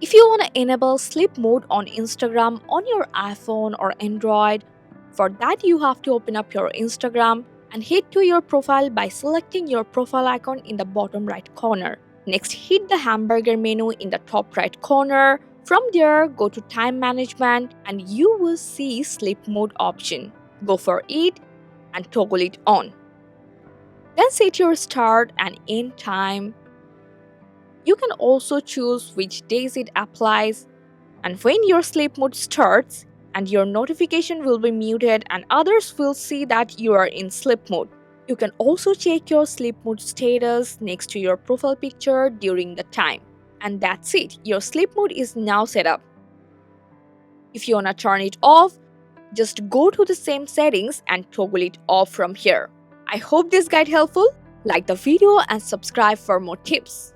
If you want to enable sleep mode on Instagram on your iPhone or Android, for that you have to open up your Instagram and head to your profile by selecting your profile icon in the bottom right corner. Next, hit the hamburger menu in the top right corner. From there, go to time management and you will see sleep mode option. Go for it and toggle it on. Then set your start and end time. You can also choose which days it applies and when your sleep mode starts, and your notification will be muted and others will see that you are in sleep mode. You can also check your sleep mode status next to your profile picture during the time. And that's it, your sleep mode is now set up. If you wanna turn it off, just go to the same settings and toggle it off from here. I hope this guide helpful. Like the video and subscribe for more tips.